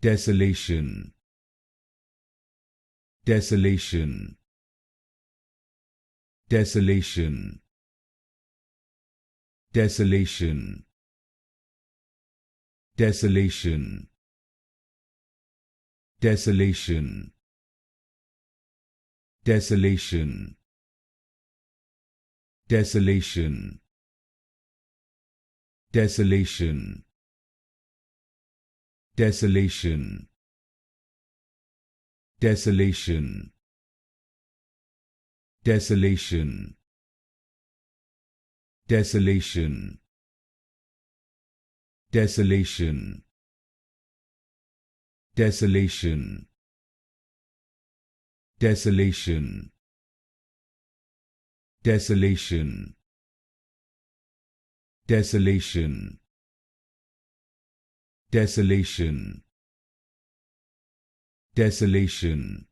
Tessellation, tessellation, tessellation, tessellation, tessellation, tessellation, tessellation, tessellation, tessellation, tessellation, tessellation, tessellation, tessellation, tessellation, tessellation, tessellation, tessellation, tessellation, tessellation, tessellation,